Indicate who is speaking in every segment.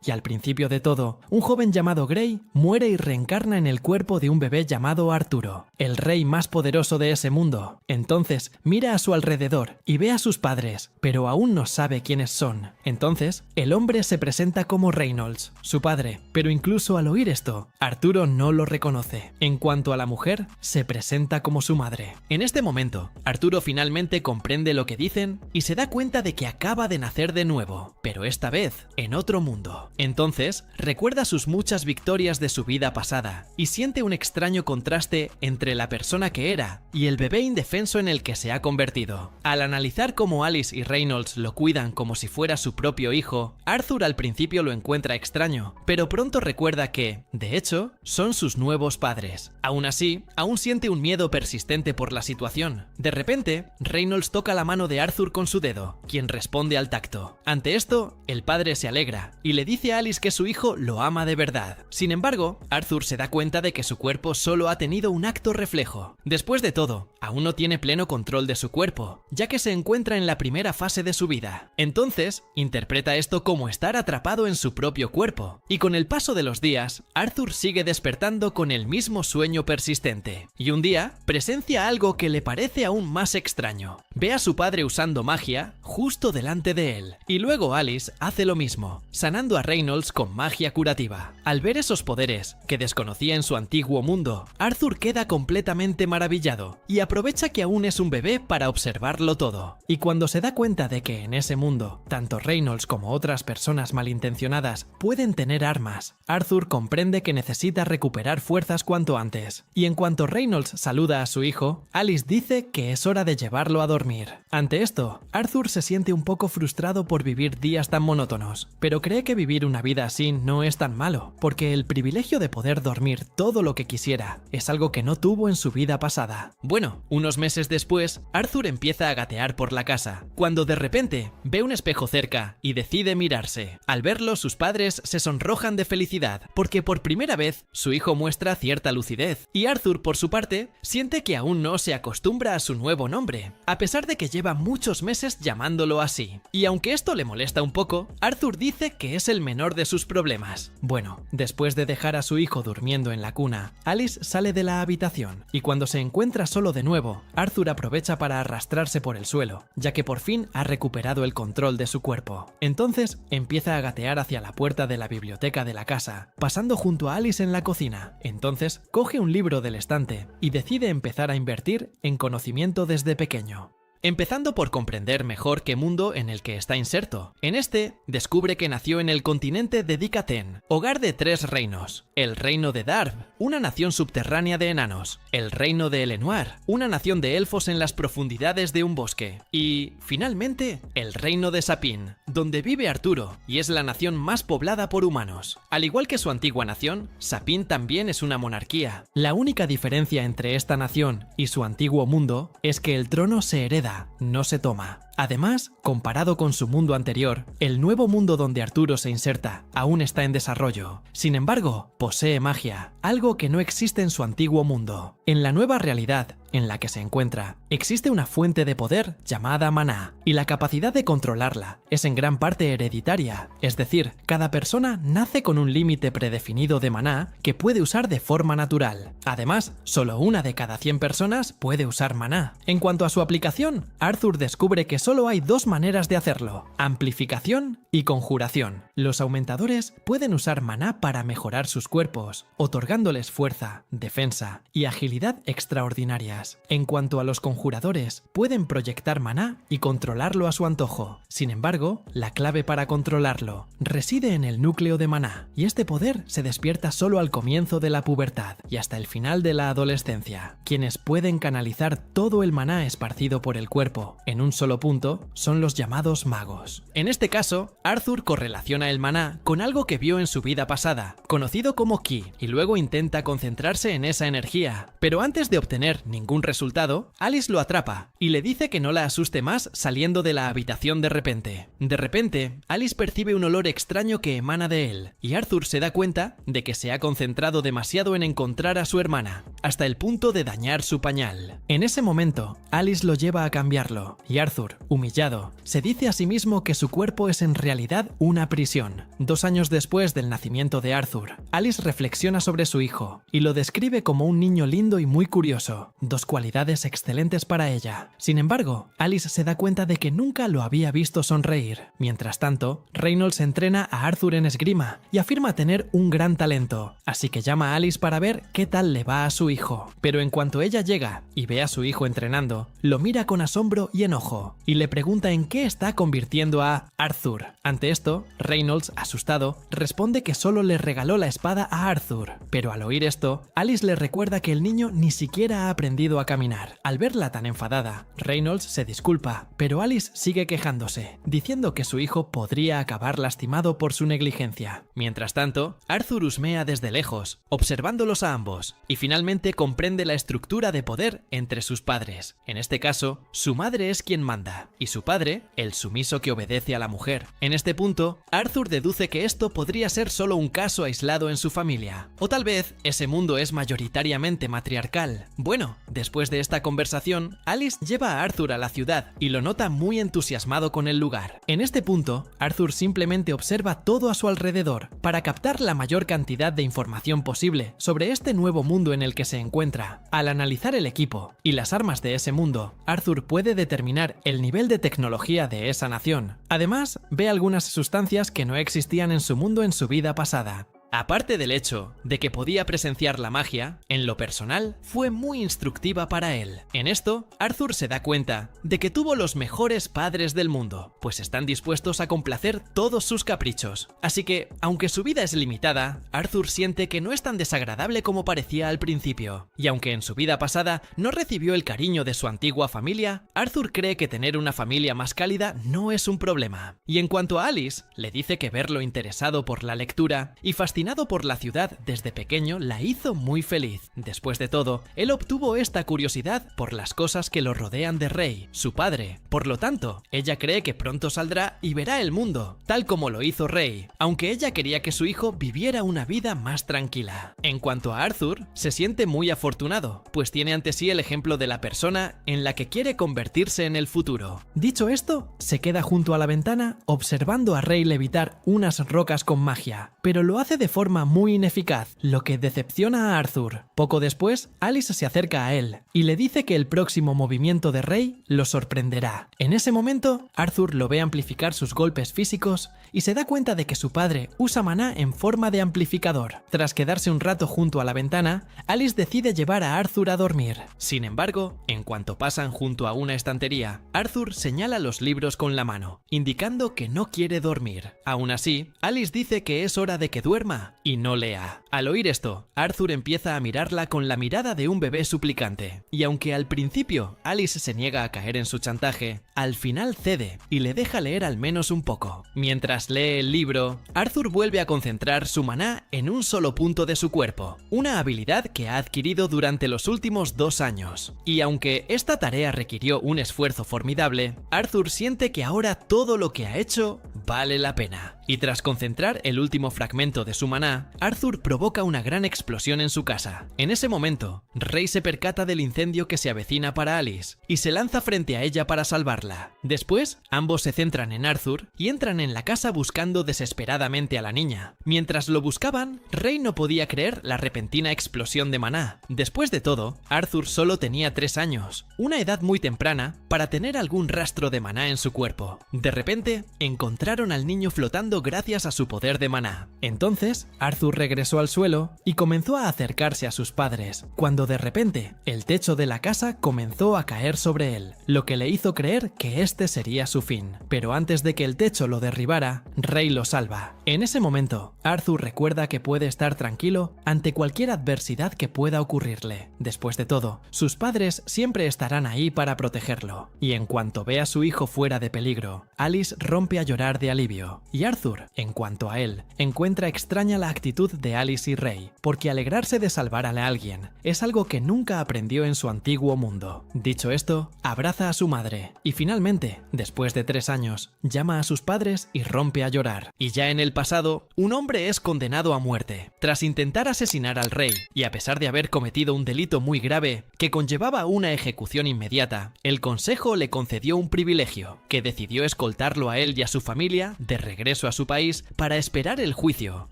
Speaker 1: Y al principio de todo, un joven llamado Gray muere y reencarna en el cuerpo de un bebé llamado Arturo, el rey más poderoso de ese mundo. Entonces, mira a su alrededor y ve a sus padres, pero aún no sabe quiénes son. Entonces, el hombre se presenta como Reynolds, su padre, pero incluso al oír esto, Arturo no lo reconoce. En cuanto a la mujer, se presenta como su madre. En este momento, Arturo finalmente comprende lo que dicen y se da cuenta de que acaba de nacer de nuevo, pero esta vez en otro mundo. Entonces, recuerda sus muchas victorias de su vida pasada y siente un extraño contraste entre la persona que era y el bebé indefenso en el que se ha convertido. Al analizar cómo Alice y Reynolds lo cuidan como si fuera su propio hijo, Arthur al principio lo encuentra extraño, pero pronto recuerda que, de hecho, son sus nuevos padres. Aún así, aún siente un miedo persistente por la situación. De repente, Reynolds toca la mano de Arthur con su dedo, quien responde al tacto. Ante esto, el padre se alegra y le dice a Alice que su hijo lo ama de verdad. Sin embargo, Arthur se da cuenta de que su cuerpo solo ha tenido un acto reflejo. Después de todo, aún no tiene pleno control de su cuerpo, ya que se encuentra en la primera fase de su vida. Entonces, interpreta esto como estar atrapado en su propio cuerpo. Y con el paso de los días, Arthur sigue despertando con el mismo sueño persistente. Y un día, presencia algo que le parece aún más extraño. Ve a su padre usando magia justo delante de él. Y luego Alice hace lo mismo, sanando a Reynolds con magia curativa. Al ver esos poderes, que desconocía en su antiguo mundo, Arthur queda completamente maravillado y aprovecha que aún es un bebé para observarlo todo. Y cuando se da cuenta de que en ese mundo, tanto Reynolds como otras personas malintencionadas pueden tener armas, Arthur comprende que necesita recuperar fuerzas cuanto antes. Y en cuanto Reynolds saluda a su hijo, Alice dice que es hora de llevarlo a dormir. Ante esto, Arthur se siente un poco frustrado por vivir días tan monótonos, pero cree que vivir una vida así no es tan malo, porque el privilegio de poder dormir todo lo que quisiera es algo que no tuvo en su vida pasada. Bueno, unos meses después, Arthur empieza a gatear por la casa, cuando de repente ve un espejo cerca y decide mirarse. Al verlo, sus padres se sonrojan de felicidad, porque por primera vez su hijo muestra cierta lucidez, y Arthur, por su parte, siente que aún no se acostumbra a su nuevo nombre, a pesar de que lleva muchos meses llamándolo así. Y aunque esto le molesta un poco, Arthur dice que es el menor de sus problemas. Bueno, después de dejar a su hijo durmiendo en la cuna, Alice sale de la habitación, y cuando se encuentra solo de nuevo, Arthur aprovecha para arrastrarse por el suelo, ya que por fin ha recuperado el control de su cuerpo. Entonces, empieza a gatear hacia la puerta de la biblioteca de la casa, pasando junto a Alice en la cocina. Entonces, coge un libro del estante y decide empezar a invertir en conocimiento desde pequeño. Empezando por comprender mejor qué mundo en el que está inserto. En este, descubre que nació en el continente de Dikaten, hogar de 3 reinos. El reino de Darv, una nación subterránea de enanos. El reino de Elenoir, una nación de elfos en las profundidades de un bosque. Y, finalmente, el reino de Sapin, donde vive Arturo, y es la nación más poblada por humanos. Al igual que su antigua nación, Sapin también es una monarquía. La única diferencia entre esta nación y su antiguo mundo es que el trono se hereda, no se toma. Además, comparado con su mundo anterior, el nuevo mundo donde Arturo se inserta aún está en desarrollo. Sin embargo, posee magia, algo que no existe en su antiguo mundo. En la nueva realidad en la que se encuentra, existe una fuente de poder llamada maná, y la capacidad de controlarla es en gran parte hereditaria, es decir, cada persona nace con un límite predefinido de maná que puede usar de forma natural. Además, solo una de cada 100 personas puede usar maná. En cuanto a su aplicación, Arthur descubre que solo hay 2 maneras de hacerlo: amplificación y conjuración. Los aumentadores pueden usar maná para mejorar sus cuerpos, otorgándoles fuerza, defensa y agilidad extraordinarias. En cuanto a los conjuradores, pueden proyectar maná y controlarlo a su antojo. Sin embargo, la clave para controlarlo reside en el núcleo de maná, y este poder se despierta solo al comienzo de la pubertad y hasta el final de la adolescencia. Quienes pueden canalizar todo el maná esparcido por el cuerpo en un solo punto son los llamados magos. En este caso, Arthur correlaciona el maná con algo que vio en su vida pasada, conocido como ki, y luego intenta concentrarse en esa energía. Pero antes de obtener ningún resultado, Alice lo atrapa y le dice que no la asuste más saliendo de la habitación de repente. De repente, Alice percibe un olor extraño que emana de él, y Arthur se da cuenta de que se ha concentrado demasiado en encontrar a su hermana, hasta el punto de dañar su pañal. En ese momento, Alice lo lleva a cambiarlo, y Arthur, Humillado, se dice a sí mismo que su cuerpo es en realidad una prisión. 2 años después del nacimiento de Arthur, Alice reflexiona sobre su hijo y lo describe como un niño lindo y muy curioso, 2 cualidades excelentes para ella. Sin embargo, Alice se da cuenta de que nunca lo había visto sonreír. Mientras tanto, Reynolds entrena a Arthur en esgrima y afirma tener un gran talento, así que llama a Alice para ver qué tal le va a su hijo. Pero en cuanto ella llega y ve a su hijo entrenando, lo mira con asombro y enojo, y le pregunta en qué está convirtiendo a Arthur. Ante esto, Reynolds, asustado, responde que solo le regaló la espada a Arthur. Pero al oír esto, Alice le recuerda que el niño ni siquiera ha aprendido a caminar. Al verla tan enfadada, Reynolds se disculpa, pero Alice sigue quejándose, diciendo que su hijo podría acabar lastimado por su negligencia. Mientras tanto, Arthur husmea desde lejos, observándolos a ambos, y finalmente comprende la estructura de poder entre sus padres. En este caso, su madre es quien manda, y su padre, el sumiso que obedece a la mujer. En este punto, Arthur deduce que esto podría ser solo un caso aislado en su familia, o tal vez ese mundo es mayoritariamente matriarcal. Bueno, después de esta conversación, Alice lleva a Arthur a la ciudad y lo nota muy entusiasmado con el lugar. En este punto, Arthur simplemente observa todo a su alrededor para captar la mayor cantidad de información posible sobre este nuevo mundo en el que se encuentra. Al analizar el equipo y las armas de ese mundo, Arthur puede determinar el nivel de tecnología de esa nación. Además, ve algunas sustancias que no existían en su mundo en su vida pasada. Aparte del hecho de que podía presenciar la magia, en lo personal fue muy instructiva para él. En esto, Arthur se da cuenta de que tuvo los mejores padres del mundo, pues están dispuestos a complacer todos sus caprichos. Así que, aunque su vida es limitada, Arthur siente que no es tan desagradable como parecía al principio. Y aunque en su vida pasada no recibió el cariño de su antigua familia, Arthur cree que tener una familia más cálida no es un problema. Y en cuanto a Alice, le dice que verlo interesado por la lectura y fascinado por la ciudad desde pequeño la hizo muy feliz. Después de todo, él obtuvo esta curiosidad por las cosas que lo rodean de Ray, su padre. Por lo tanto, ella cree que pronto saldrá y verá el mundo, tal como lo hizo Ray, aunque ella quería que su hijo viviera una vida más tranquila. En cuanto a Arthur, se siente muy afortunado, pues tiene ante sí el ejemplo de la persona en la que quiere convertirse en el futuro. Dicho esto, se queda junto a la ventana observando a Ray levitar unas rocas con magia, pero lo hace de forma muy ineficaz, lo que decepciona a Arthur. Poco después, Alice se acerca a él y le dice que el próximo movimiento de Ray lo sorprenderá. En ese momento, Arthur lo ve amplificar sus golpes físicos y se da cuenta de que su padre usa maná en forma de amplificador. Tras quedarse un rato junto a la ventana, Alice decide llevar a Arthur a dormir. Sin embargo, en cuanto pasan junto a una estantería, Arthur señala los libros con la mano, indicando que no quiere dormir. Aún así, Alice dice que es hora de que duerma y no lea. Al oír esto, Arthur empieza a mirarla con la mirada de un bebé suplicante, y aunque al principio Alice se niega a caer en su chantaje, al final cede y le deja leer al menos un poco. Mientras lee el libro, Arthur vuelve a concentrar su maná en un solo punto de su cuerpo, una habilidad que ha adquirido durante los últimos 2 años. Y aunque esta tarea requirió un esfuerzo formidable, Arthur siente que ahora todo lo que ha hecho vale la pena. Y tras concentrar el último fragmento de su maná, Arthur provoca una gran explosión en su casa. En ese momento, Ray se percata del incendio que se avecina para Alice y se lanza frente a ella para salvarla. Después, ambos se centran en Arthur y entran en la casa buscando desesperadamente a la niña. Mientras lo buscaban, Ray no podía creer la repentina explosión de maná. Después de todo, Arthur solo tenía 3 años, una edad muy temprana para tener algún rastro de maná en su cuerpo. De repente, encontraron al niño flotando gracias a su poder de maná. Entonces, Arthur regresó al suelo y comenzó a acercarse a sus padres, cuando de repente, el techo de la casa comenzó a caer sobre él, lo que le hizo creer que este sería su fin. Pero antes de que el techo lo derribara, Ray lo salva. En ese momento, Arthur recuerda que puede estar tranquilo ante cualquier adversidad que pueda ocurrirle. Después de todo, sus padres siempre estarán ahí para protegerlo. Y en cuanto ve a su hijo fuera de peligro, Alice rompe a llorar de alivio. Y Arthur, en cuanto a él, encuentra extraña la actitud de Alice y Ray, porque alegrarse de salvar a alguien es algo que nunca aprendió en su antiguo mundo. Dicho esto, abraza a su madre y finalmente, después de 3 años, llama a sus padres y rompe a llorar. Y ya en el pasado, un hombre es condenado a muerte tras intentar asesinar al rey, y a pesar de haber cometido un delito muy grave que conllevaba una ejecución inmediata, el consejo le concedió un privilegio, que decidió escoltarlo a él y a su familia de regreso a su país para esperar el juicio.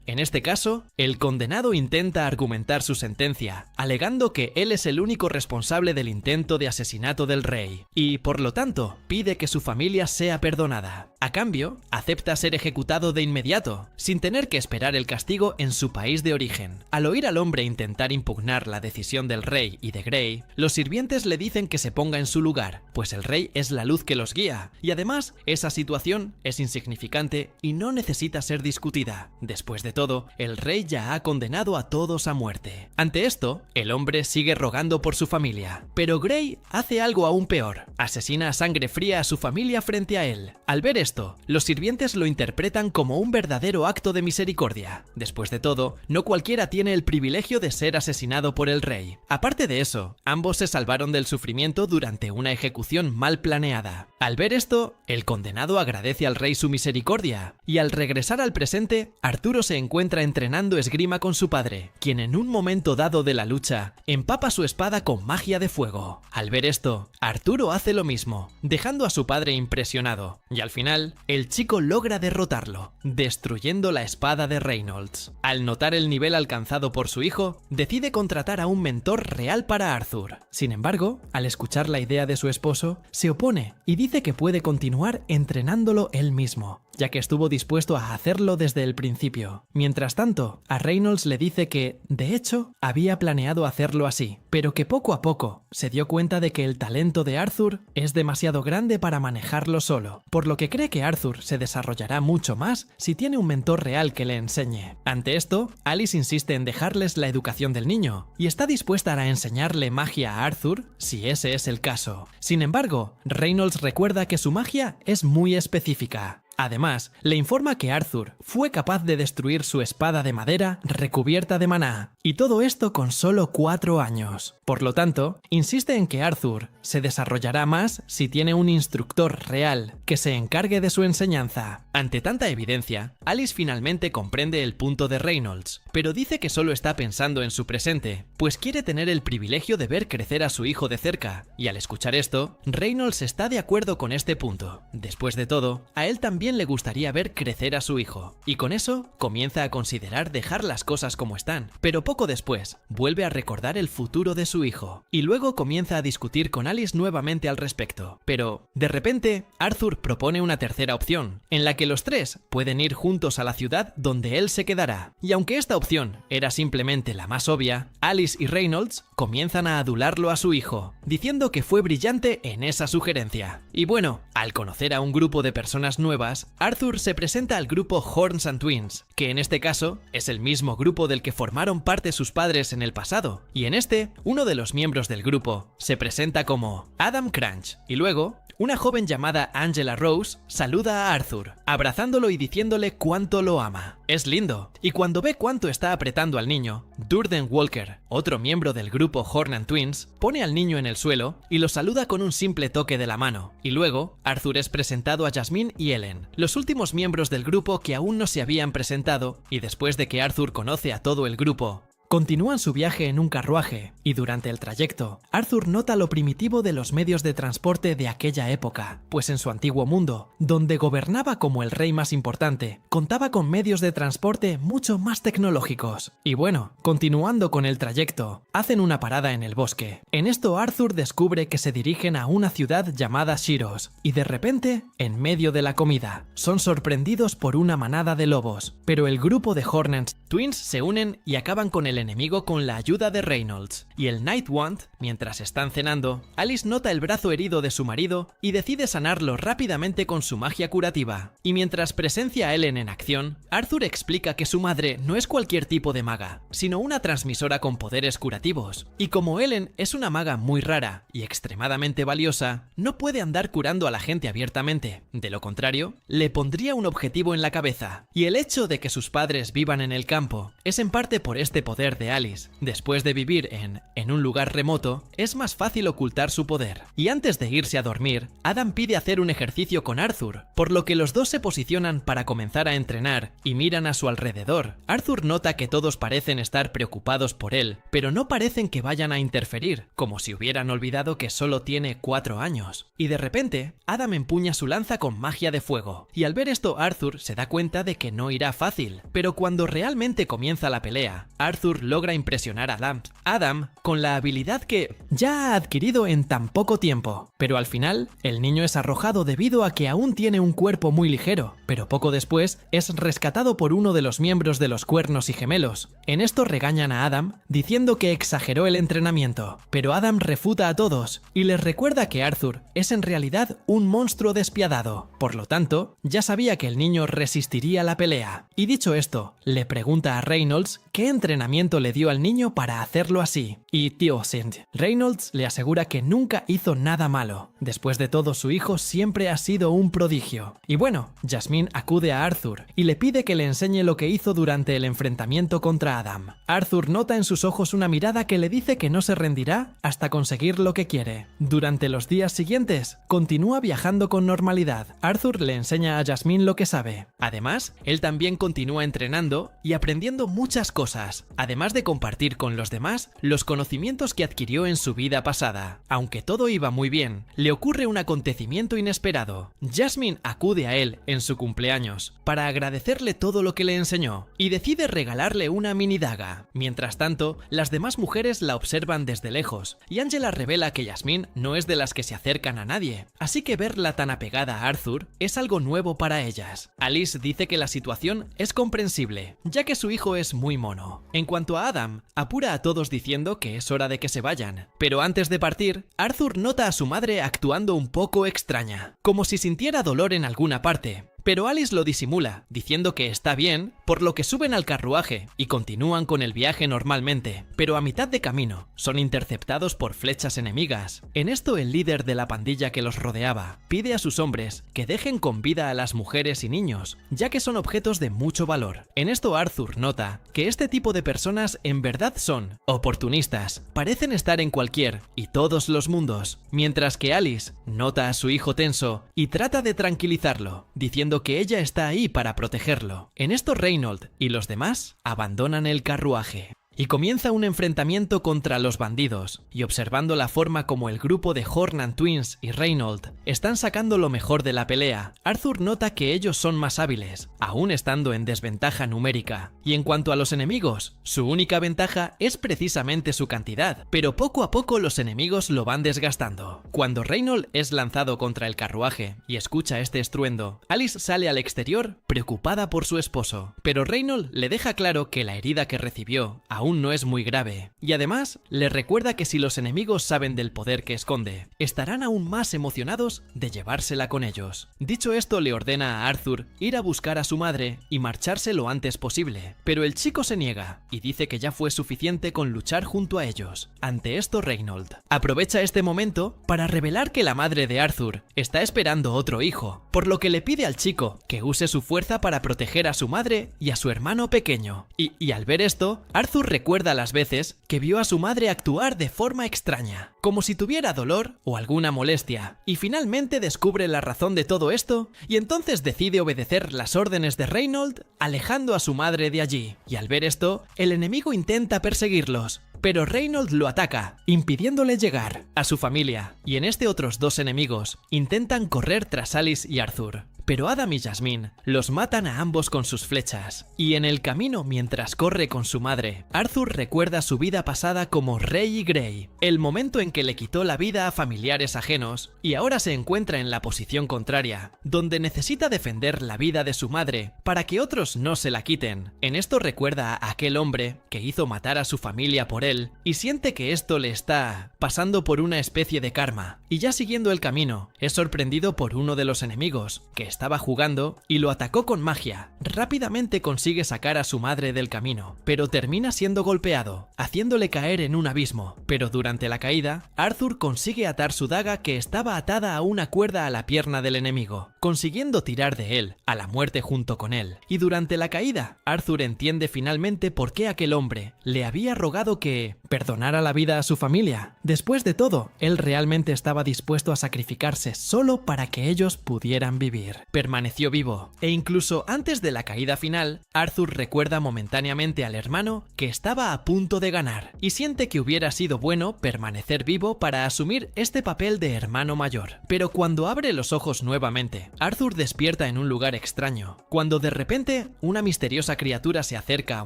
Speaker 1: En este caso, el condenado intenta argumentar su sentencia, alegando que él es el único responsable del intento de asesinato del rey, y por lo tanto, pide que su familia sea perdonada. A cambio, acepta ser ejecutado de inmediato, sin tener que esperar el castigo en su país de origen. Al oír al hombre intentar impugnar la decisión del rey y de Grey, los sirvientes le dicen que se ponga en su lugar, pues el rey es la luz que los guía, y además, esa situación es insignificante y no necesita ser discutida. Después de todo, el rey ya ha condenado a todos a muerte. Ante esto, el hombre sigue rogando por su familia, pero Grey hace algo aún peor: asesina a sangre fría a su familia frente a él. Al ver esto, los sirvientes lo interpretan como un verdadero acto de misericordia. Después de todo, no cualquiera tiene el privilegio de ser asesinado por el rey. Aparte de eso, ambos se salvaron del sufrimiento durante una ejecución mal planeada. Al ver esto, el condenado agradece al rey su misericordia, y al regresar al presente, Arturo se encuentra entrenando esgrima con su padre, quien en un momento dado de la lucha, empapa su espada con magia de fuego. Al ver esto, Arturo hace lo mismo, dejando a su padre impresionado, y al final, el chico logra derrotarlo, destruyendo la espada de Reynolds. Al notar el nivel alcanzado por su hijo, decide contratar a un mentor real para Arthur. Sin embargo, al escuchar la idea de su esposo, se opone y dice que puede continuar entrenándolo él mismo, ya que estuvo dispuesto a hacerlo desde el principio. Mientras tanto, a Reynolds le dice que, de hecho, había planeado hacerlo así, pero que poco a poco se dio cuenta de que el talento de Arthur es demasiado grande para manejarlo solo, por lo que cree que Arthur se desarrollará mucho más si tiene un mentor real que le enseñe. Ante esto, Alice insiste en dejarles la educación del niño, y está dispuesta a enseñarle magia a Arthur si ese es el caso. Sin embargo, Reynolds recuerda que su magia es muy específica. Además, le informa que Arthur fue capaz de destruir su espada de madera recubierta de maná, y todo esto con solo 4 años. Por lo tanto, insiste en que Arthur se desarrollará más si tiene un instructor real que se encargue de su enseñanza. Ante tanta evidencia, Alice finalmente comprende el punto de Reynolds, pero dice que solo está pensando en su presente, pues quiere tener el privilegio de ver crecer a su hijo de cerca, y al escuchar esto, Reynolds está de acuerdo con este punto. Después de todo, a él también le gustaría ver crecer a su hijo, y con eso comienza a considerar dejar las cosas como están, pero poco después vuelve a recordar el futuro de su hijo, y luego comienza a discutir con Alice nuevamente al respecto. Pero, de repente, Arthur propone una tercera opción, en la que los tres pueden ir juntos a la ciudad donde él se quedará, y aunque esta opción era simplemente la más obvia, Alice y Reynolds comienzan a adularlo a su hijo, diciendo que fue brillante en esa sugerencia. Y bueno, al conocer a un grupo de personas nuevas, Arthur se presenta al grupo Horns and Twins, que en este caso es el mismo grupo del que formaron parte sus padres en el pasado, y en este, uno de los miembros del grupo se presenta como Adam Crunch, y luego, una joven llamada Angela Rose saluda a Arthur, abrazándolo y diciéndole cuánto lo ama. Es lindo, y cuando ve cuánto está apretando al niño, Durden Walker, otro miembro del grupo Horn and Twins, pone al niño en el suelo y lo saluda con un simple toque de la mano, y luego Arthur es presentado a Jasmine y Ellen, los últimos miembros del grupo que aún no se habían presentado, y después de que Arthur conoce a todo el grupo, continúan su viaje en un carruaje, y durante el trayecto, Arthur nota lo primitivo de los medios de transporte de aquella época, pues en su antiguo mundo, donde gobernaba como el rey más importante, contaba con medios de transporte mucho más tecnológicos. Y bueno, continuando con el trayecto, hacen una parada en el bosque. En esto Arthur descubre que se dirigen a una ciudad llamada Shiros, y de repente, en medio de la comida, son sorprendidos por una manada de lobos, pero el grupo de Hornets Twins se unen y acaban con el enemigo con la ayuda de Reynolds. Y el Night Wand, mientras están cenando, Alice nota el brazo herido de su marido y decide sanarlo rápidamente con su magia curativa. Y mientras presencia a Ellen en acción, Arthur explica que su madre no es cualquier tipo de maga, sino una transmisora con poderes curativos. Y como Ellen es una maga muy rara y extremadamente valiosa, no puede andar curando a la gente abiertamente. De lo contrario, le pondría un objetivo en la cabeza. Y el hecho de que sus padres vivan en el campo es en parte por este poder poder de Alice. Después de vivir en un lugar remoto, es más fácil ocultar su poder. Y antes de irse a dormir, Adam pide hacer un ejercicio con Arthur, por lo que los dos se posicionan para comenzar a entrenar y miran a su alrededor. Arthur nota que todos parecen estar preocupados por él, pero no parecen que vayan a interferir, como si hubieran olvidado que solo tiene 4 años. Y de repente, Adam empuña su lanza con magia de fuego, y al ver esto Arthur se da cuenta de que no irá fácil. Pero cuando realmente comienza la pelea, Arthur logra impresionar a Adam. Adam, con la habilidad que ya ha adquirido en tan poco tiempo. Pero al final, el niño es arrojado debido a que aún tiene un cuerpo muy ligero, pero poco después es rescatado por uno de los miembros de los Cuernos y Gemelos. En esto regañan a Adam, diciendo que exageró el entrenamiento, pero Adam refuta a todos y les recuerda que Arthur es en realidad un monstruo despiadado. Por lo tanto, ya sabía que el niño resistiría la pelea. Y dicho esto, le pregunta a Reynolds qué entrenamiento le dio al niño para hacerlo así. Y tío Sint, Reynolds le asegura que nunca hizo nada malo. Después de todo, su hijo siempre ha sido un prodigio. Y bueno, Jasmine acude a Arthur y le pide que le enseñe lo que hizo durante el enfrentamiento contra Adam. Arthur nota en sus ojos una mirada que le dice que no se rendirá hasta conseguir lo que quiere. Durante los días siguientes, continúa viajando con normalidad. Arthur le enseña a Jasmine lo que sabe. Además, él también continúa entrenando y aprendiendo muchas cosas, además de compartir con los demás los conocimientos que adquirió en su vida pasada. Aunque todo iba muy bien, le ocurre un acontecimiento inesperado. Jasmine acude a él en su cumpleaños para agradecerle todo lo que le enseñó y decide regalarle una mini daga. Mientras tanto, las demás mujeres la observan desde lejos y Angela revela que Jasmine no es de las que se acercan a nadie, así que verla tan apegada a Arthur es algo nuevo para ellas. Alice dice que la situación es comprensible, ya que su hijo es muy mono. En cuanto a Adam, apura a todos diciendo que es hora de que se vayan, pero antes de partir, Arthur nota a su madre actuando un poco extraña, como si sintiera dolor en alguna parte. Pero Alice lo disimula, diciendo que está bien, por lo que suben al carruaje y continúan con el viaje normalmente, pero a mitad de camino son interceptados por flechas enemigas. En esto el líder de la pandilla que los rodeaba pide a sus hombres que dejen con vida a las mujeres y niños, ya que son objetos de mucho valor. En esto Arthur nota que este tipo de personas en verdad son oportunistas, parecen estar en cualquier y todos los mundos, mientras que Alice nota a su hijo tenso y trata de tranquilizarlo, diciendo que ella está ahí para protegerlo. En esto Reynolds y los demás abandonan el carruaje. Y comienza un enfrentamiento contra los bandidos, y observando la forma como el grupo de Hornan Twins y Reynolds están sacando lo mejor de la pelea, Arthur nota que ellos son más hábiles, aún estando en desventaja numérica. Y en cuanto a los enemigos, su única ventaja es precisamente su cantidad, pero poco a poco los enemigos lo van desgastando. Cuando Reynolds es lanzado contra el carruaje y escucha este estruendo, Alice sale al exterior preocupada por su esposo, pero Reynolds le deja claro que la herida que recibió aún no es muy grave, y además le recuerda que si los enemigos saben del poder que esconde, estarán aún más emocionados de llevársela con ellos. Dicho esto, le ordena a Arthur ir a buscar a su madre y marcharse lo antes posible, pero el chico se niega y dice que ya fue suficiente con luchar junto a ellos. Ante esto Reynolds aprovecha este momento para revelar que la madre de Arthur está esperando otro hijo, por lo que le pide al chico que use su fuerza para proteger a su madre y a su hermano pequeño. Y al ver esto, Arthur recuerda las veces que vio a su madre actuar de forma extraña, como si tuviera dolor o alguna molestia, y finalmente descubre la razón de todo esto y entonces decide obedecer las órdenes de Reynolds, alejando a su madre de allí. Y al ver esto, el enemigo intenta perseguirlos, pero Reynolds lo ataca, impidiéndole llegar a su familia, y en este otros dos enemigos intentan correr tras Alice y Arthur. Pero Adam y Jasmine los matan a ambos con sus flechas, y en el camino mientras corre con su madre, Arthur recuerda su vida pasada como Rey Grey, el momento en que le quitó la vida a familiares ajenos, y ahora se encuentra en la posición contraria, donde necesita defender la vida de su madre para que otros no se la quiten. En esto recuerda a aquel hombre que hizo matar a su familia por él, y siente que esto le está pasando por una especie de karma, y ya siguiendo el camino, es sorprendido por uno de los enemigos, que está estaba jugando y lo atacó con magia. Rápidamente consigue sacar a su madre del camino, pero termina siendo golpeado, haciéndole caer en un abismo. Pero durante la caída, Arthur consigue atar su daga que estaba atada a una cuerda a la pierna del enemigo, consiguiendo tirar de él, a la muerte junto con él. Y durante la caída, Arthur entiende finalmente por qué aquel hombre le había rogado que perdonara la vida a su familia. Después de todo, él realmente estaba dispuesto a sacrificarse solo para que ellos pudieran vivir. Permaneció vivo, e incluso antes de la caída final, Arthur recuerda momentáneamente al hermano que estaba a punto de ganar, y siente que hubiera sido bueno permanecer vivo para asumir este papel de hermano mayor. Pero cuando abre los ojos nuevamente, Arthur despierta en un lugar extraño, cuando de repente una misteriosa criatura se acerca a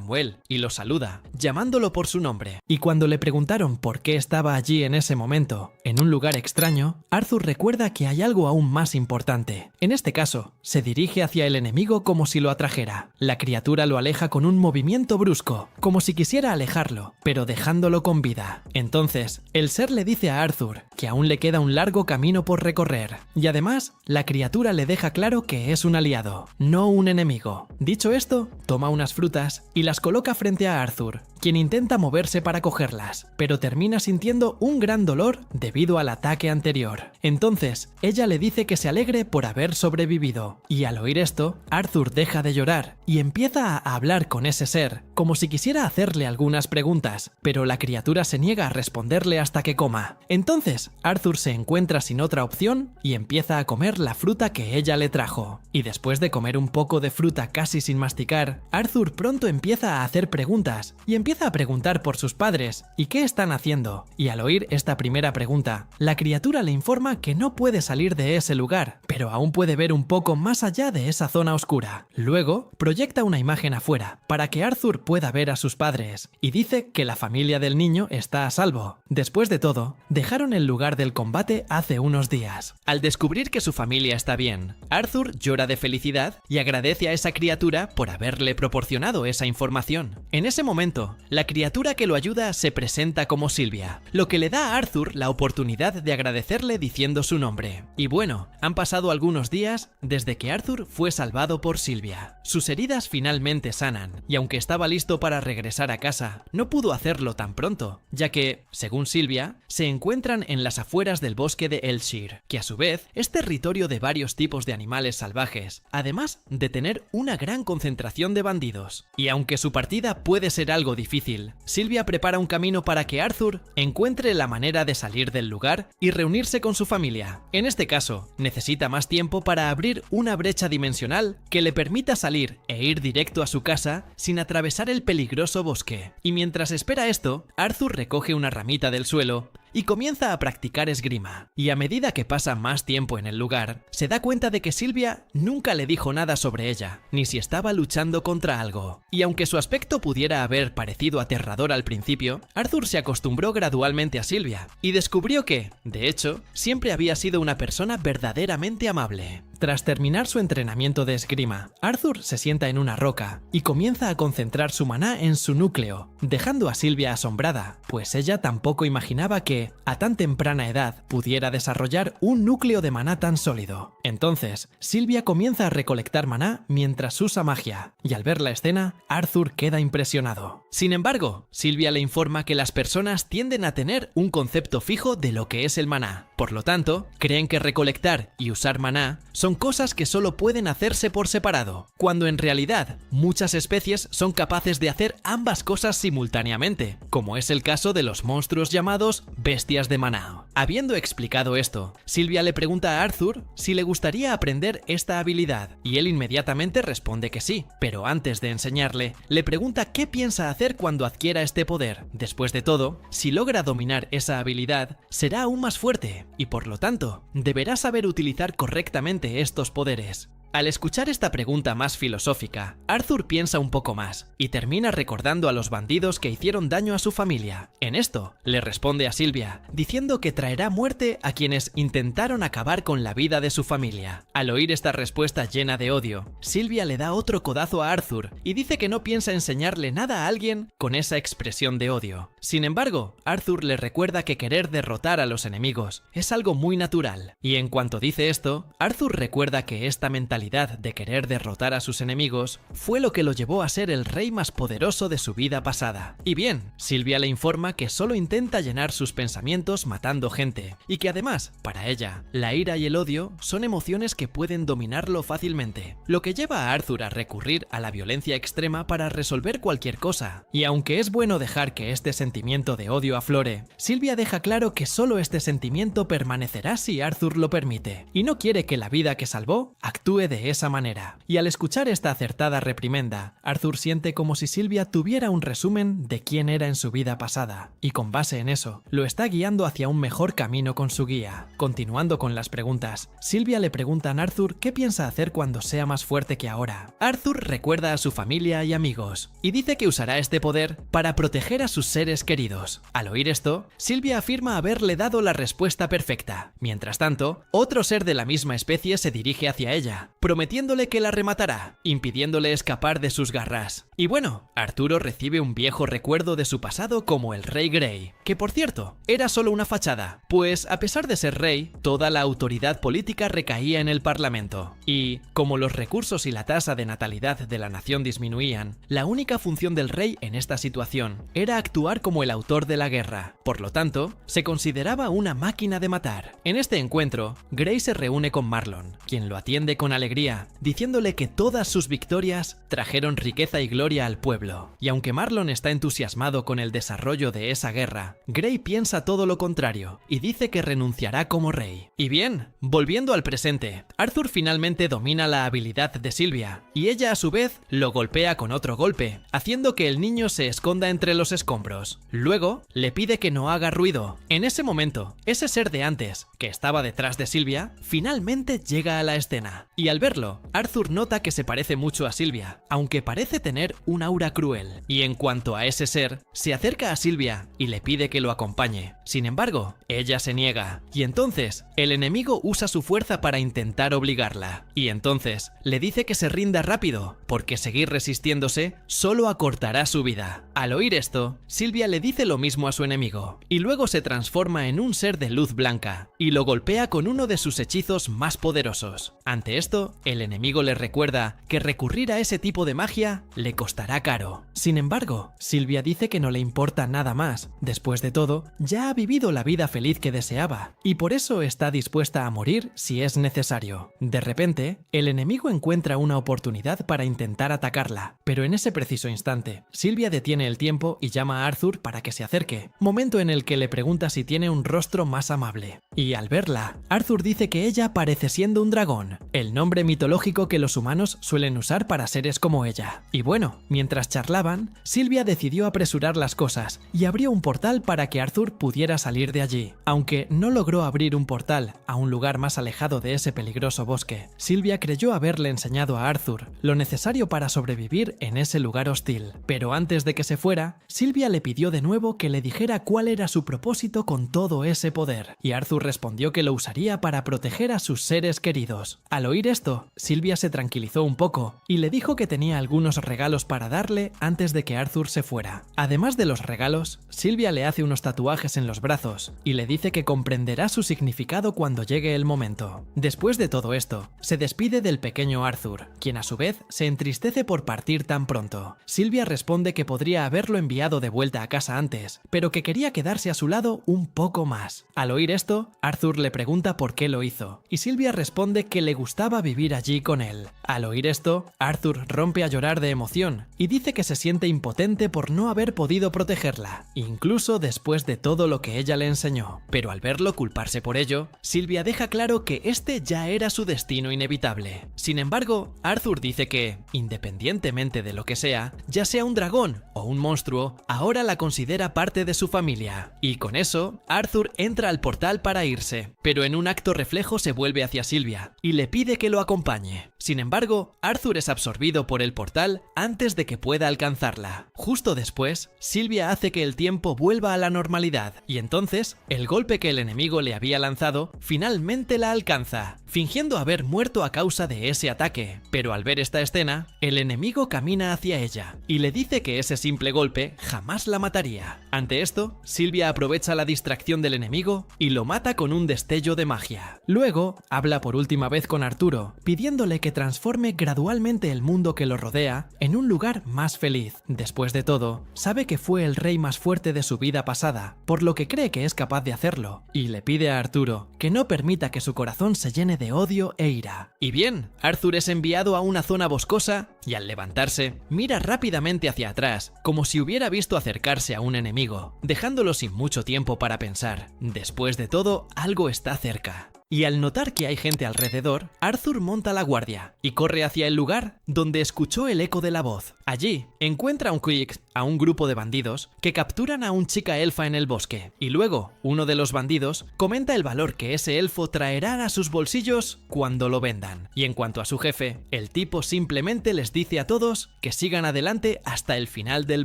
Speaker 1: Muel y lo saluda, llamándolo por su nombre. Y cuando le preguntaron por qué estaba allí en ese momento, en un lugar extraño, Arthur recuerda que hay algo aún más importante. En este caso, se dirige hacia el enemigo como si lo atrajera. La criatura lo aleja con un movimiento brusco, como si quisiera alejarlo, pero dejándolo con vida. Entonces, el ser le dice a Arthur que aún le queda un largo camino por recorrer, y además, la criatura le deja claro que es un aliado, no un enemigo. Dicho esto, toma unas frutas y las coloca frente a Arthur, quien intenta moverse para cogerlas, pero termina sintiendo un gran dolor debido al ataque anterior. Entonces, ella le dice que se alegre por haber sobrevivido, y al oír esto, Arthur deja de llorar y empieza a hablar con ese ser, como si quisiera hacerle algunas preguntas, pero la criatura se niega a responderle hasta que coma. Entonces, Arthur se encuentra sin otra opción y empieza a comer la fruta que ella le trajo. Y después de comer un poco de fruta casi sin masticar, Arthur pronto empieza a hacer preguntas, y empieza a preguntar por sus padres y qué están haciendo. Y al oír esta primera pregunta, la criatura le informa que no puede salir de ese lugar, pero aún puede ver un poco más allá de esa zona oscura. Luego, proyecta una imagen afuera, para que Arthur pueda ver a sus padres, y dice que la familia del niño está a salvo. Después de todo, dejaron el lugar del combate hace unos días. Al descubrir que su familia está bien, Arthur llora de felicidad y agradece a esa criatura por haberle proporcionado esa información. En ese momento, la criatura que lo ayuda se presenta como Sylvia, lo que le da a Arthur la oportunidad de agradecerle diciendo su nombre. Y bueno, han pasado algunos días desde que Arthur fue salvado por Sylvia. Sus heridas finalmente sanan, y aunque estaba listo para regresar a casa, no pudo hacerlo tan pronto, ya que, según Sylvia, se encuentran en las afueras del bosque de Elshire, que a su vez es territorio de varios tipos de animales salvajes, además de tener una gran concentración de bandidos. Y aunque su partida puede ser algo difícil, Sylvia prepara un camino para que Arthur encuentre la manera de salir del lugar y reunirse con su familia. En este caso, necesita más tiempo para abrir una brecha dimensional que le permita salir e ir directo a su casa sin atravesar el peligroso bosque. Y mientras espera esto, Arthur recoge una ramita del suelo y comienza a practicar esgrima. Y a medida que pasa más tiempo en el lugar, se da cuenta de que Sylvia nunca le dijo nada sobre ella, ni si estaba luchando contra algo. Y aunque su aspecto pudiera haber parecido aterrador al principio, Arthur se acostumbró gradualmente a Sylvia y descubrió que, de hecho, siempre había sido una persona verdaderamente amable. Tras terminar su entrenamiento de esgrima, Arthur se sienta en una roca y comienza a concentrar su maná en su núcleo, dejando a Sylvia asombrada, pues ella tampoco imaginaba que, a tan temprana edad, pudiera desarrollar un núcleo de maná tan sólido. Entonces, Sylvia comienza a recolectar maná mientras usa magia, y al ver la escena, Arthur queda impresionado. Sin embargo, Sylvia le informa que las personas tienden a tener un concepto fijo de lo que es el maná. Por lo tanto, creen que recolectar y usar maná son cosas que solo pueden hacerse por separado, cuando en realidad muchas especies son capaces de hacer ambas cosas simultáneamente, como es el caso de los monstruos llamados bestias de maná. Habiendo explicado esto, Sylvia le pregunta a Arthur si le gustaría aprender esta habilidad, y él inmediatamente responde que sí, pero antes de enseñarle, le pregunta qué piensa hacer cuando adquiera este poder. Después de todo, si logra dominar esa habilidad, será aún más fuerte, y por lo tanto, deberá saber utilizar correctamente estos poderes. Al escuchar esta pregunta más filosófica, Arthur piensa un poco más y termina recordando a los bandidos que hicieron daño a su familia. En esto, le responde a Sylvia, diciendo que traerá muerte a quienes intentaron acabar con la vida de su familia. Al oír esta respuesta llena de odio, Sylvia le da otro codazo a Arthur y dice que no piensa enseñarle nada a alguien con esa expresión de odio. Sin embargo, Arthur le recuerda que querer derrotar a los enemigos es algo muy natural, y en cuanto dice esto, Arthur recuerda que esta mentalidad mentalidad de querer derrotar a sus enemigos fue lo que lo llevó a ser el rey más poderoso de su vida pasada. Y bien, Sylvia le informa que solo intenta llenar sus pensamientos matando gente, y que además, para ella, la ira y el odio son emociones que pueden dominarlo fácilmente, lo que lleva a Arthur a recurrir a la violencia extrema para resolver cualquier cosa. Y aunque es bueno dejar que este sentimiento de odio aflore, Sylvia deja claro que solo este sentimiento permanecerá si Arthur lo permite, y no quiere que la vida que salvó actúe de esa manera. Y al escuchar esta acertada reprimenda, Arthur siente como si Sylvia tuviera un resumen de quién era en su vida pasada, y con base en eso, lo está guiando hacia un mejor camino con su guía. Continuando con las preguntas, Sylvia le pregunta a Arthur qué piensa hacer cuando sea más fuerte que ahora. Arthur recuerda a su familia y amigos, y dice que usará este poder para proteger a sus seres queridos. Al oír esto, Sylvia afirma haberle dado la respuesta perfecta. Mientras tanto, otro ser de la misma especie se dirige hacia ella, prometiéndole que la rematará, impidiéndole escapar de sus garras. Y bueno, Arturo recibe un viejo recuerdo de su pasado como el Rey Grey, que por cierto, era solo una fachada, pues a pesar de ser rey, toda la autoridad política recaía en el Parlamento. Y, como los recursos y la tasa de natalidad de la nación disminuían, la única función del rey en esta situación era actuar como el autor de la guerra. Por lo tanto, se consideraba una máquina de matar. En este encuentro, Grey se reúne con Marlon, quien lo atiende con alegría, diciéndole que todas sus victorias trajeron riqueza y gloria al pueblo. Y aunque Marlon está entusiasmado con el desarrollo de esa guerra, Grey piensa todo lo contrario y dice que renunciará como rey. Y bien, volviendo al presente, Arthur finalmente domina la habilidad de Sylvia, y ella a su vez lo golpea con otro golpe, haciendo que el niño se esconda entre los escombros. Luego, le pide que no haga ruido. En ese momento, ese ser de antes, que estaba detrás de Sylvia, finalmente llega a la escena. Y al verlo, Arthur nota que se parece mucho a Sylvia, aunque parece tener un aura cruel. Y en cuanto a ese ser, se acerca a Sylvia y le pide que lo acompañe. Sin embargo, ella se niega, y entonces, el enemigo usa su fuerza para intentar obligarla. Y entonces, le dice que se rinda rápido, porque seguir resistiéndose solo acortará su vida. Al oír esto, Sylvia le dice lo mismo a su enemigo, y luego se transforma en un ser de luz blanca, y lo golpea con uno de sus hechizos más poderosos. Ante esto, el enemigo le recuerda que recurrir a ese tipo de magia le costará caro. Sin embargo, Sylvia dice que no le importa nada más. Después de todo, ya ha vivido la vida feliz que deseaba, y por eso está dispuesta a morir si es necesario. De repente, el enemigo encuentra una oportunidad para intentar atacarla, pero en ese preciso instante, Sylvia detiene el tiempo y llama a Arthur para que se acerque, momento en el que le pregunta si tiene un rostro más amable. Y al verla, Arthur dice que ella parece siendo un dragón, el nombre mitológico que los humanos suelen usar para seres como ella. Y bueno, mientras charlaban, Sylvia decidió apresurar las cosas y abrió un portal para que Arthur pudiera salir de allí. Aunque no logró abrir un portal a un lugar más alejado de ese peligroso bosque, Sylvia creyó haberle enseñado a Arthur lo necesario para sobrevivir en ese lugar hostil. Pero antes de que se fuera, Sylvia le pidió de nuevo que le dijera cuál era su propósito con todo ese poder, y Arthur respondió que lo usaría para proteger a sus seres queridos. Al oír esto, Sylvia se tranquilizó un poco y le dijo que tenía algunos regalos para darle antes de que Arthur se fuera. Además de los regalos, Sylvia le hace unos tatuajes en los brazos y le dice que comprenderá su significado cuando llegue el momento. Después de todo esto, se despide del pequeño Arthur, quien a su vez se entristece por partir tan pronto. Sylvia responde que podría haberlo enviado de vuelta a casa antes, pero que quería quedarse a su lado un poco más. Al oír esto, Arthur le pregunta por qué lo hizo, y Sylvia responde que le gustaba vivir allí con él. Al oír esto, Arthur rompe a llorar de emoción y dice que se siente impotente por no haber podido protegerla, incluso después de todo lo que ella le enseñó. Pero al verlo culparse por ello, Sylvia deja claro que este ya era su destino inevitable. Sin embargo, Arthur dice que, independientemente de lo que sea, ya sea un dragón o un monstruo, ahora la considera parte de su familia. Y con eso, Arthur entra al portal para irse, pero en un acto reflejo se vuelve hacia Sylvia y le pide que lo acompañe. Sin embargo, Arthur es absorbido por el portal antes de que pueda alcanzarla. Justo después, Sylvia hace que el tiempo vuelva a la normalidad, y entonces, el golpe que el enemigo le había lanzado finalmente la alcanza, fingiendo haber muerto a causa de ese ataque. Pero al ver esta escena, el enemigo camina hacia ella y le dice que ese simple golpe jamás la mataría. Ante esto, Sylvia aprovecha la distracción del enemigo y lo mata con un destello de magia. Luego, habla por última vez con Arturo, pidiéndole que transforme gradualmente el mundo que lo rodea en un lugar más feliz. Después de todo, sabe que fue el rey más fuerte de su vida pasada, por lo que cree que es capaz de hacerlo, y le pide a Arturo que no permita que su corazón se llene de odio e ira. Y bien, Arthur es enviado a una zona boscosa y al levantarse, mira rápidamente hacia atrás, como si hubiera visto acercarse a un enemigo, dejándolo sin mucho tiempo para pensar. Después de todo, algo está cerca. Y al notar que hay gente alrededor, Arthur monta la guardia y corre hacia el lugar donde escuchó el eco de la voz. Allí encuentra a un grupo de bandidos que capturan a un chica elfa en el bosque, y luego uno de los bandidos comenta el valor que ese elfo traerá a sus bolsillos cuando lo vendan. Y en cuanto a su jefe, el tipo simplemente les dice a todos que sigan adelante hasta el final del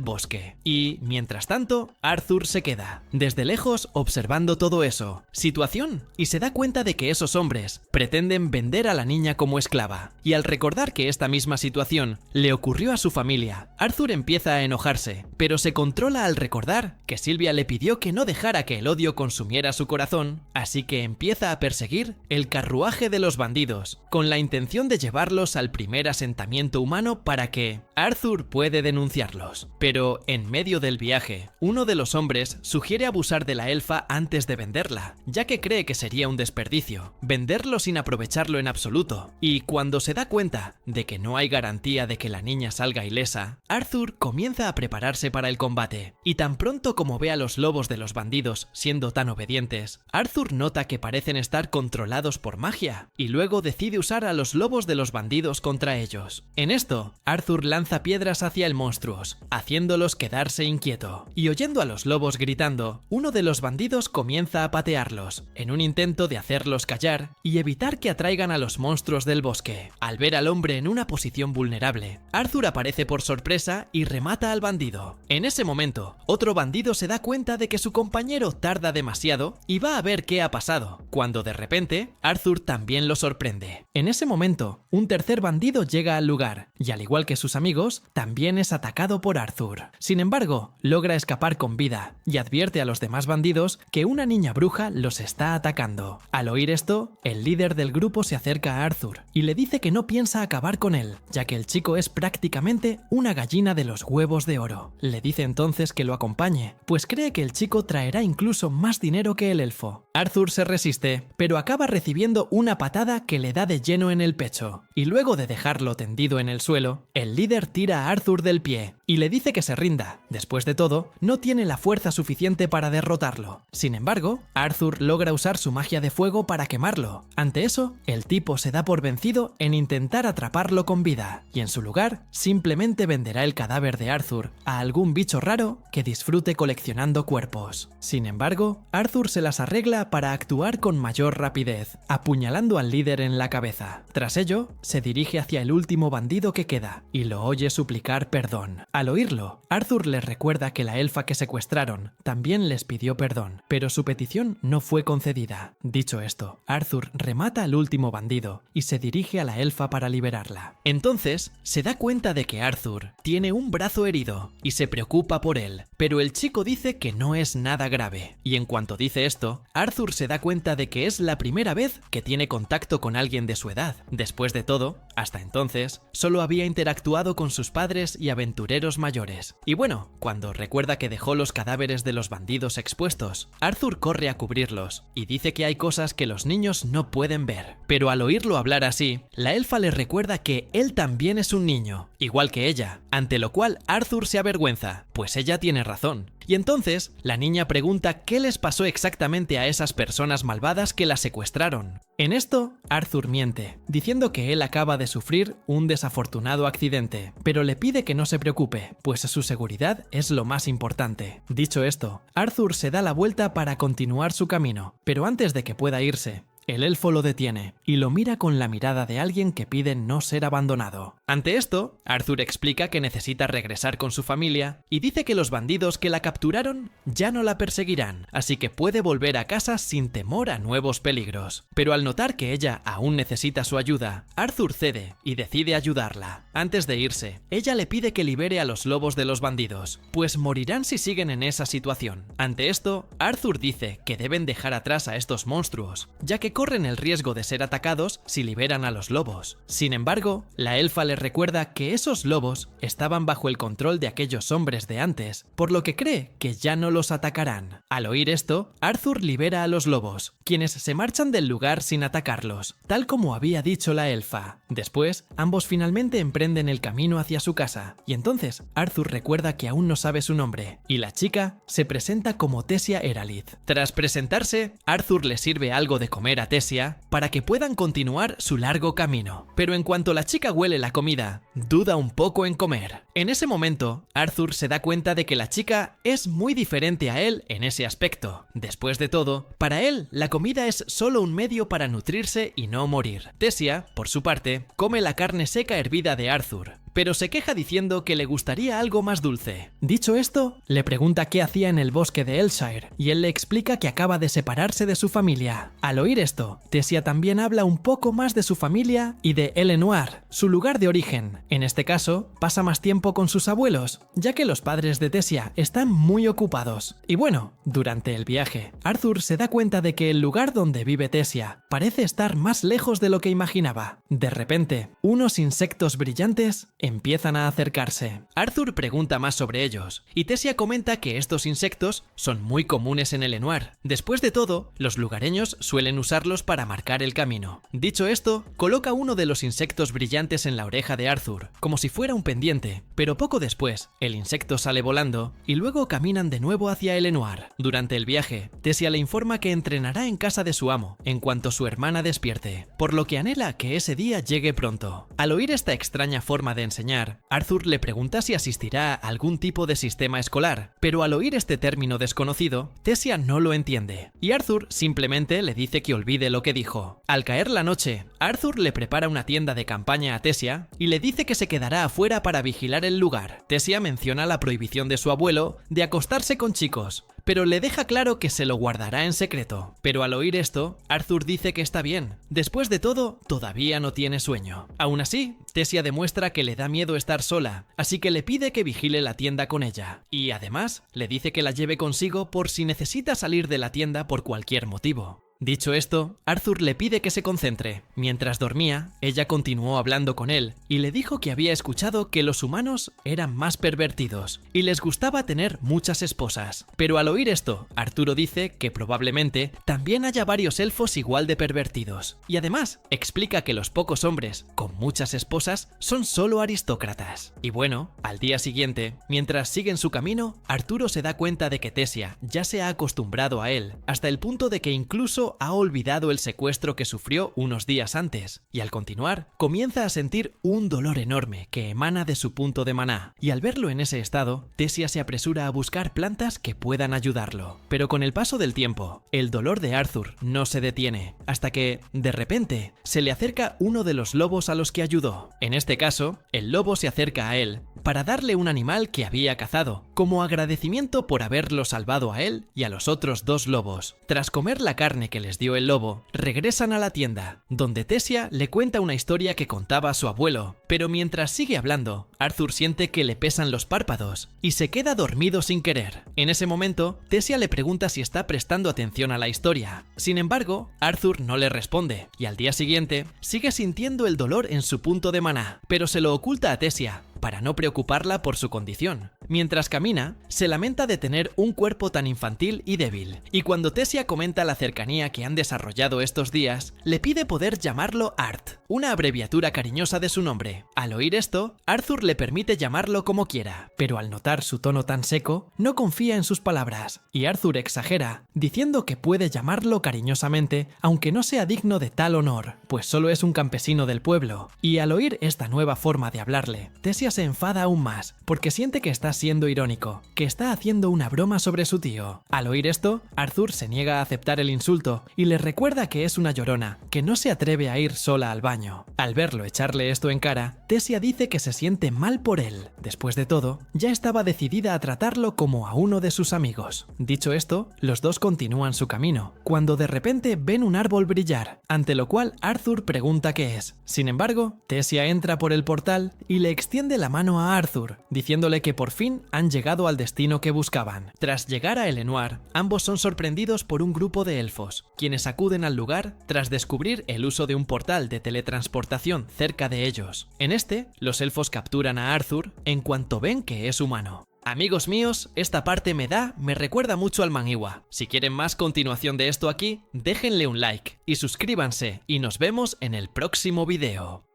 Speaker 1: bosque. Y, mientras tanto, Arthur se queda desde lejos observando todo eso, situación, y se da cuenta de que esos hombres pretenden vender a la niña como esclava. Y al recordar que esta misma situación le ocurrió a su familia, Arthur empieza a enojarse, pero se controla al recordar que Sylvia le pidió que no dejara que el odio consumiera su corazón, así que empieza a perseguir el carruaje de los bandidos, con la intención de llevarlos al primer asentamiento humano para que Arthur puede denunciarlos. Pero en medio del viaje, uno de los hombres sugiere abusar de la elfa antes de venderla, ya que cree que sería un desperdicio venderlo sin aprovecharlo en absoluto. Y cuando se da cuenta de que no hay garantía de que la niña salga ilesa, Arthur comienza a prepararse para el combate. Y tan pronto como ve a los lobos de los bandidos siendo tan obedientes, Arthur nota que parecen estar controlados por magia, y luego decide usar a los lobos de los bandidos contra ellos. En esto, Arthur lanza piedras hacia el monstruos, haciéndolos quedarse inquieto. Y oyendo a los lobos gritando, uno de los bandidos comienza a patearlos, en un intento de hacerlos callar y evitar que atraigan a los monstruos del bosque. Al ver al hombre en una posición vulnerable, Arthur aparece por sorpresa y remata al bandido. En ese momento, otro bandido se da cuenta de que su compañero tarda demasiado y va a ver qué ha pasado, cuando de repente, Arthur también lo sorprende. En ese momento, un tercer bandido llega al lugar, y al igual que sus amigos, también es atacado por Arthur. Sin embargo, logra escapar con vida, y advierte a los demás bandidos que una niña bruja los está atacando. Al oír esto, el líder del grupo se acerca a Arthur, y le dice que no piensa acabar con él, ya que el chico es prácticamente una gallina de los huevos de oro. Le dice entonces que lo acompañe, pues cree que el chico traerá incluso más dinero que el elfo. Arthur se resiste, pero acaba recibiendo una patada que le da de lleno en el pecho, y luego de dejarlo tendido en el suelo, el líder tira a Arthur del pie y le dice que se rinda. Después de todo, no tiene la fuerza suficiente para derrotarlo. Sin embargo, Arthur logra usar su magia de fuego para quemarlo. Ante eso, el tipo se da por vencido en intentar atraparlo con vida, y en su lugar, simplemente venderá el cadáver de Arthur a algún bicho raro que disfrute coleccionando cuerpos. Sin embargo, Arthur se las arregla para actuar con mayor rapidez, apuñalando al líder en la cabeza. Tras ello, se dirige hacia el último bandido que queda, y lo oye suplicar perdón. Al oírlo, Arthur les recuerda que la elfa que secuestraron también les pidió perdón, pero su petición no fue concedida. Dicho esto, Arthur remata al último bandido y se dirige a la elfa para liberarla. Entonces, se da cuenta de que Arthur tiene un brazo herido y se preocupa por él, pero el chico dice que no es nada grave. Y en cuanto dice esto, Arthur se da cuenta de que es la primera vez que tiene contacto con alguien de su edad. Después de todo, hasta entonces, solo había interactuado con sus padres y aventureros mayores. Y bueno, cuando recuerda que dejó los cadáveres de los bandidos expuestos, Arthur corre a cubrirlos y dice que hay cosas que los niños no pueden ver. Pero al oírlo hablar así, la elfa le recuerda que él también es un niño, igual que ella, ante lo cual Arthur se avergüenza, pues ella tiene razón. Y entonces, la niña pregunta qué les pasó exactamente a esas personas malvadas que la secuestraron. En esto, Arthur miente, diciendo que él acaba de sufrir un desafortunado accidente, pero le pide que no se preocupe, pues su seguridad es lo más importante. Dicho esto, Arthur se da la vuelta para continuar su camino, pero antes de que pueda irse, el elfo lo detiene y lo mira con la mirada de alguien que pide no ser abandonado. Ante esto, Arthur explica que necesita regresar con su familia y dice que los bandidos que la capturaron ya no la perseguirán, así que puede volver a casa sin temor a nuevos peligros. Pero al notar que ella aún necesita su ayuda, Arthur cede y decide ayudarla. Antes de irse, ella le pide que libere a los lobos de los bandidos, pues morirán si siguen en esa situación. Ante esto, Arthur dice que deben dejar atrás a estos monstruos, ya que corren el riesgo de ser atacados si liberan a los lobos. Sin embargo, la elfa les recuerda que esos lobos estaban bajo el control de aquellos hombres de antes, por lo que cree que ya no los atacarán. Al oír esto, Arthur libera a los lobos, quienes se marchan del lugar sin atacarlos, tal como había dicho la elfa. Después, ambos finalmente emprenden el camino hacia su casa, y entonces Arthur recuerda que aún no sabe su nombre, y la chica se presenta como Tessia Eralith. Tras presentarse, Arthur le sirve algo de comer a Tessia para que puedan continuar su largo camino. Pero en cuanto la chica huele la comida, duda un poco en comer. En ese momento, Arthur se da cuenta de que la chica es muy diferente a él en ese aspecto. Después de todo, para él, la comida es solo un medio para nutrirse y no morir. Tessia, por su parte, come la carne seca hervida de Arthur, pero se queja diciendo que le gustaría algo más dulce. Dicho esto, le pregunta qué hacía en el bosque de Elshire, y él le explica que acaba de separarse de su familia. Al oír esto, Tessia también habla un poco más de su familia y de Elenoir, su lugar de origen. En este caso, pasa más tiempo con sus abuelos, ya que los padres de Tessia están muy ocupados. Y bueno, durante el viaje, Arthur se da cuenta de que el lugar donde vive Tessia parece estar más lejos de lo que imaginaba. De repente, unos insectos brillantes empiezan a acercarse. Arthur pregunta más sobre ellos, y Tessia comenta que estos insectos son muy comunes en Elenoir. Después de todo, los lugareños suelen usarlos para marcar el camino. Dicho esto, coloca uno de los insectos brillantes en la oreja de Arthur, como si fuera un pendiente, pero poco después, el insecto sale volando y luego caminan de nuevo hacia Elenoir. Durante el viaje, Tessia le informa que entrenará en casa de su amo, en cuanto su hermana despierte, por lo que anhela que ese día llegue pronto. Al oír esta extraña forma de enseñar, Arthur le pregunta si asistirá a algún tipo de sistema escolar, pero al oír este término desconocido, Tessia no lo entiende, y Arthur simplemente le dice que olvide lo que dijo. Al caer la noche, Arthur le prepara una tienda de campaña a Tessia y le dice que se quedará afuera para vigilar el lugar. Tessia menciona la prohibición de su abuelo de acostarse con chicos, pero le deja claro que se lo guardará en secreto. Pero al oír esto, Arthur dice que está bien. Después de todo, todavía no tiene sueño. Aún así, Tessia demuestra que le da miedo estar sola, así que le pide que vigile la tienda con ella. Y además, le dice que la lleve consigo por si necesita salir de la tienda por cualquier motivo. Dicho esto, Arthur le pide que se concentre. Mientras dormía, ella continuó hablando con él y le dijo que había escuchado que los humanos eran más pervertidos y les gustaba tener muchas esposas. Pero al oír esto, Arturo dice que probablemente también haya varios elfos igual de pervertidos. Y además, explica que los pocos hombres con muchas esposas son solo aristócratas. Y bueno, al día siguiente, mientras siguen su camino, Arturo se da cuenta de que Tessia ya se ha acostumbrado a él, hasta el punto de que incluso ha olvidado el secuestro que sufrió unos días antes, y al continuar, comienza a sentir un dolor enorme que emana de su punto de maná, y al verlo en ese estado, Tessia se apresura a buscar plantas que puedan ayudarlo. Pero con el paso del tiempo, el dolor de Arthur no se detiene, hasta que, de repente, se le acerca uno de los lobos a los que ayudó. En este caso, el lobo se acerca a él para darle un animal que había cazado, como agradecimiento por haberlo salvado a él y a los otros dos lobos. Tras comer la carne que les dio el lobo, regresan a la tienda, donde Tessia le cuenta una historia que contaba su abuelo, pero mientras sigue hablando, Arthur siente que le pesan los párpados y se queda dormido sin querer. En ese momento, Tessia le pregunta si está prestando atención a la historia. Sin embargo, Arthur no le responde, y al día siguiente, sigue sintiendo el dolor en su punto de maná, pero se lo oculta a Tessia, para no preocuparla por su condición. Mientras camina, se lamenta de tener un cuerpo tan infantil y débil, y cuando Tessia comenta la cercanía que han desarrollado estos días, le pide poder llamarlo Art, una abreviatura cariñosa de su nombre. Al oír esto, Arthur le permite llamarlo como quiera, pero al notar su tono tan seco, no confía en sus palabras, y Arthur exagera, diciendo que puede llamarlo cariñosamente, aunque no sea digno de tal honor, pues solo es un campesino del pueblo. Y al oír esta nueva forma de hablarle, Tessia se enfada aún más, porque siente que está siendo irónico, que está haciendo una broma sobre su tío. Al oír esto, Arthur se niega a aceptar el insulto y le recuerda que es una llorona, que no se atreve a ir sola al baño. Al verlo echarle esto en cara, Tessia dice que se siente mal por él. Después de todo, ya estaba decidida a tratarlo como a uno de sus amigos. Dicho esto, los dos continúan su camino, cuando de repente ven un árbol brillar, ante lo cual Arthur pregunta qué es. Sin embargo, Tessia entra por el portal y le extiende la mano a Arthur, diciéndole que por fin han llegado al destino que buscaban. Tras llegar a Elenoir, ambos son sorprendidos por un grupo de elfos, quienes acuden al lugar tras descubrir el uso de un portal de teletransportación cerca de ellos. En este, los elfos capturan a Arthur en cuanto ven que es humano. Amigos míos, esta parte me recuerda mucho al Manhwa. Si quieren más continuación de esto aquí, déjenle un like y suscríbanse y nos vemos en el próximo video.